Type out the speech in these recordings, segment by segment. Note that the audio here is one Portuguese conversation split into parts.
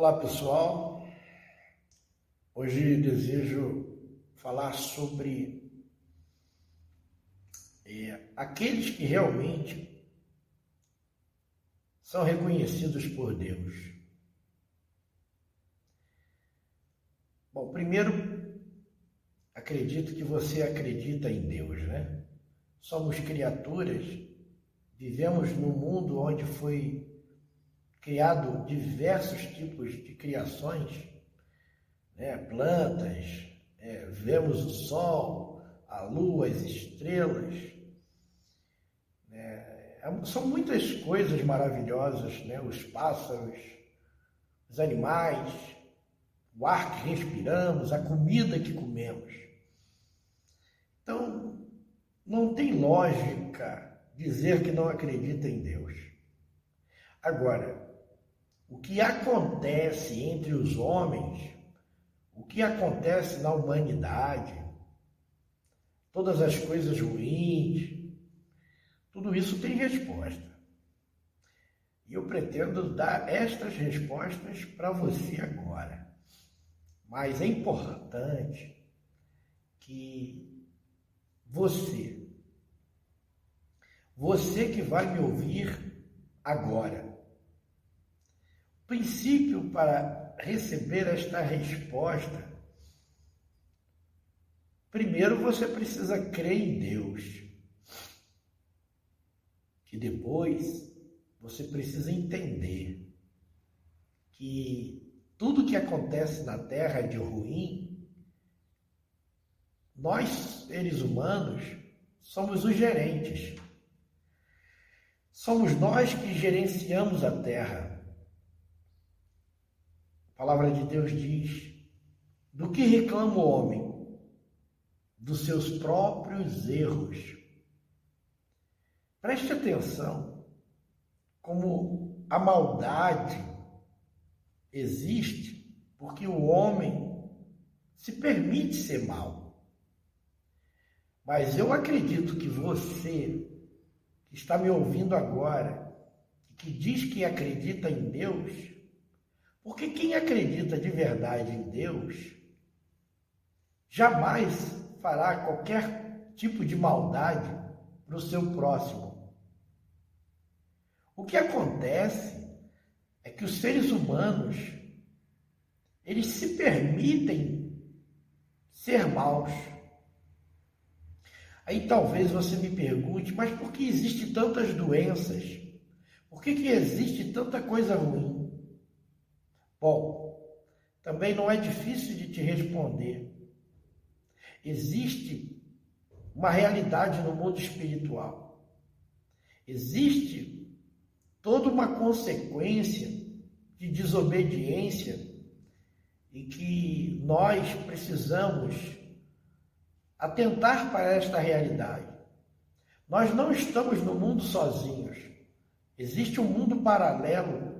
Olá pessoal, hoje desejo falar sobre aqueles que realmente são reconhecidos por Deus. Bom, primeiro, acredito que você acredita em Deus, né? Somos criaturas, vivemos num mundo onde foi criado diversos tipos de criações, né? Plantas, vemos o sol, a lua, as estrelas, né? São muitas coisas maravilhosas, né? Os pássaros, os animais, o ar que respiramos, a comida que comemos. Então, não tem lógica dizer que não acredita em Deus. Agora, o que acontece entre os homens, o que acontece na humanidade, todas as coisas ruins, tudo isso tem resposta. E eu pretendo dar estas respostas para você agora. Mas é importante que você que vai me ouvir agora, o princípio para receber esta resposta, primeiro você precisa crer em Deus. E depois você precisa entender que tudo que acontece na Terra de ruim, nós, seres humanos, somos os gerentes. Somos nós que gerenciamos a Terra. A palavra de Deus diz: do que reclama o homem? Dos seus próprios erros. Preste atenção como a maldade existe porque o homem se permite ser mau. Mas eu acredito que você que está me ouvindo agora, que diz que acredita em Deus, porque quem acredita de verdade em Deus jamais fará qualquer tipo de maldade para o seu próximo. O que acontece é que os seres humanos, eles se permitem ser maus. Aí talvez você me pergunte, mas por que existem tantas doenças? Por que existe tanta coisa ruim? Bom, também não é difícil de te responder. Existe uma realidade no mundo espiritual. Existe toda uma consequência de desobediência e que nós precisamos atentar para esta realidade. Nós não estamos no mundo sozinhos. Existe um mundo paralelo,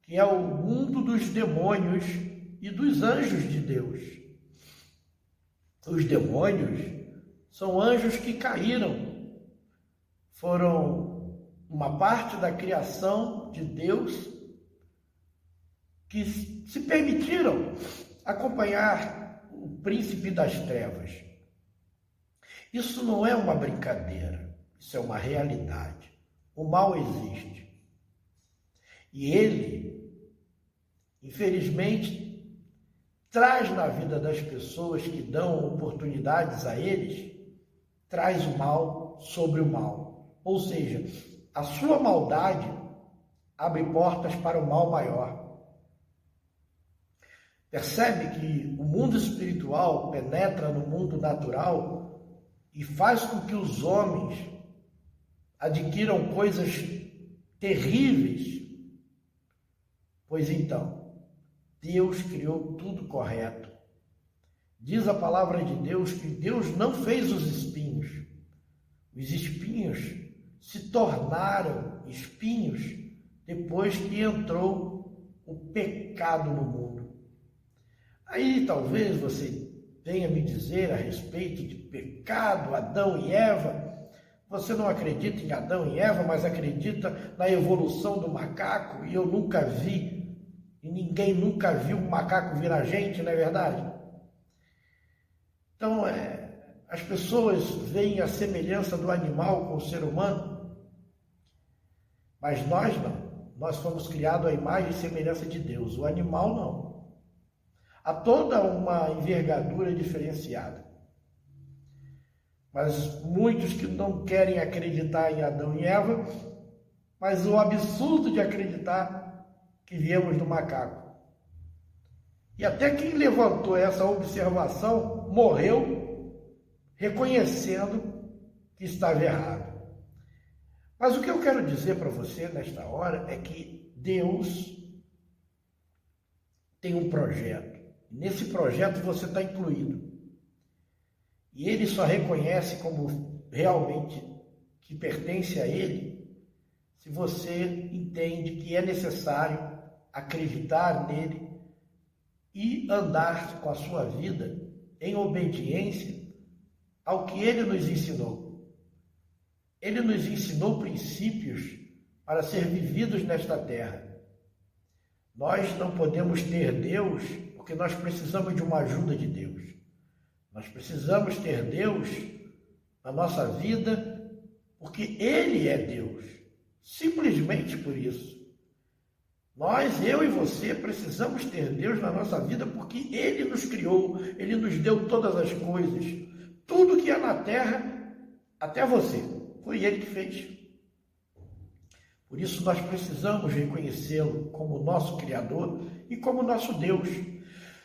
que é o mundo dos demônios e dos anjos de Deus. Os demônios são anjos que caíram, foram uma parte da criação de Deus que se permitiram acompanhar o príncipe das trevas. Isso não é uma brincadeira, isso é uma realidade. O mal existe. E ele, infelizmente, traz na vida das pessoas que dão oportunidades a eles, traz o mal sobre o mal. Ou seja, a sua maldade abre portas para o mal maior. Percebe que o mundo espiritual penetra no mundo natural e faz com que os homens adquiram coisas terríveis? Pois então, Deus criou tudo correto. Diz a palavra de Deus que Deus não fez os espinhos. Os espinhos se tornaram espinhos depois que entrou o pecado no mundo. Aí talvez você venha me dizer a respeito de pecado, Adão e Eva. Você não acredita em Adão e Eva, mas acredita na evolução do macaco, e eu nunca vi e ninguém nunca viu um macaco virar gente, não é verdade? Então, as pessoas veem a semelhança do animal com o ser humano, mas nós não. Nós fomos criados à imagem e semelhança de Deus, o animal não. Há toda uma envergadura diferenciada. Mas muitos que não querem acreditar em Adão e Eva, mas o absurdo de acreditar que viemos do macaco. E até quem levantou essa observação morreu reconhecendo que estava errado. Mas o que eu quero dizer para você nesta hora é que Deus tem um projeto. Nesse projeto você está incluído. E Ele só reconhece como realmente que pertence a Ele se você entende que é necessário acreditar nele e andar com a sua vida em obediência ao que Ele nos ensinou. Ele nos ensinou princípios para ser vividos nesta terra. Nós não podemos ter Deus porque nós precisamos de uma ajuda de Deus. Nós precisamos ter Deus na nossa vida porque Ele é Deus. Simplesmente por isso. Nós, eu e você, precisamos ter Deus na nossa vida porque Ele nos criou, Ele nos deu todas as coisas. Tudo que é na terra, até você, foi Ele que fez. Por isso nós precisamos reconhecê-lo como nosso Criador e como nosso Deus.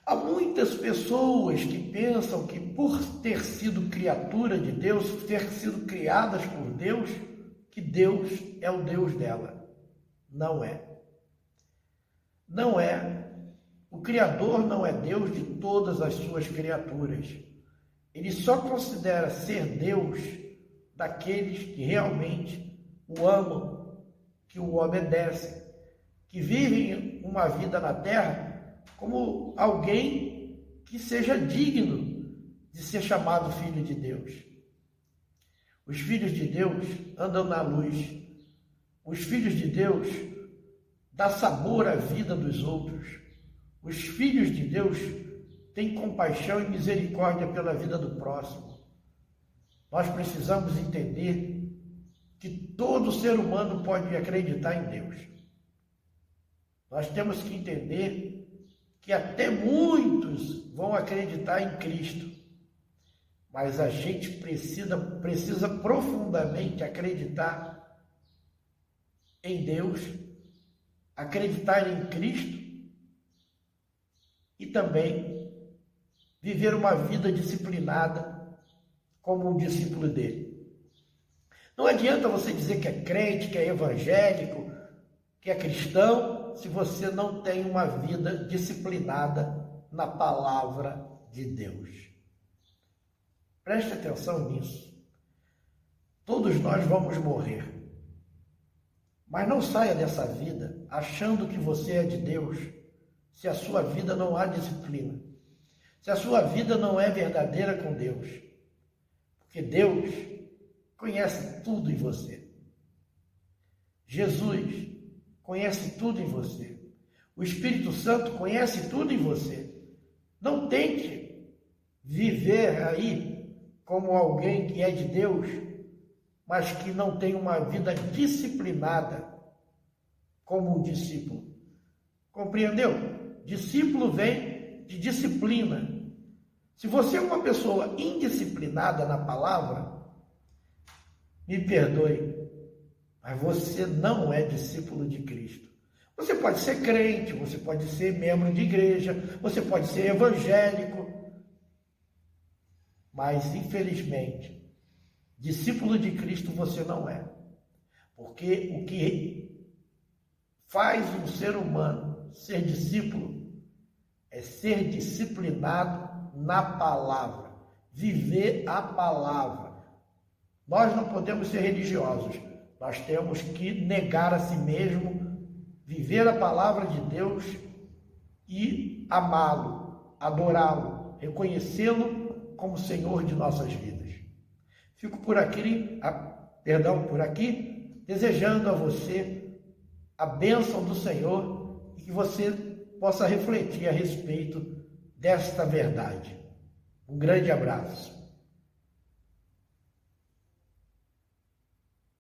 Há muitas pessoas que pensam que por ter sido criatura de Deus, ter sido criadas por Deus, que Deus é o Deus dela. Não é. Não é. O Criador não é Deus de todas as suas criaturas. Ele só considera ser Deus daqueles que realmente o amam, que o obedecem, que vivem uma vida na terra como alguém que seja digno de ser chamado filho de Deus. Os filhos de Deus andam na luz. Os filhos de Deus dão sabor à vida dos outros. Os filhos de Deus têm compaixão e misericórdia pela vida do próximo. Nós precisamos entender que todo ser humano pode acreditar em Deus. Nós temos que entender que até muitos vão acreditar em Cristo. Mas a gente precisa profundamente acreditar em Deus, acreditar em Cristo e também viver uma vida disciplinada como um discípulo dele. Não adianta você dizer que é crente, que é evangélico, que é cristão, se você não tem uma vida disciplinada na palavra de Deus. Preste atenção nisso. Todos nós vamos morrer. Mas não saia dessa vida achando que você é de Deus, se a sua vida não há disciplina. Se a sua vida não é verdadeira com Deus. Porque Deus conhece tudo em você. Jesus conhece tudo em você. O Espírito Santo conhece tudo em você. Não tente viver aí como alguém que é de Deus, mas que não tem uma vida disciplinada como um discípulo. Compreendeu? Discípulo vem de disciplina. Se você é uma pessoa indisciplinada na palavra, me perdoe, mas você não é discípulo de Cristo. Você pode ser crente, você pode ser membro de igreja, você pode ser evangélico, mas, infelizmente, discípulo de Cristo você não é. Porque o que faz um ser humano ser discípulo é ser disciplinado na palavra, viver a palavra. Nós não podemos ser religiosos, nós temos que negar a si mesmo, viver a palavra de Deus e amá-lo, adorá-lo, reconhecê-lo como Senhor de nossas vidas. Fico por aqui, desejando a você a bênção do Senhor e que você possa refletir a respeito desta verdade. Um grande abraço.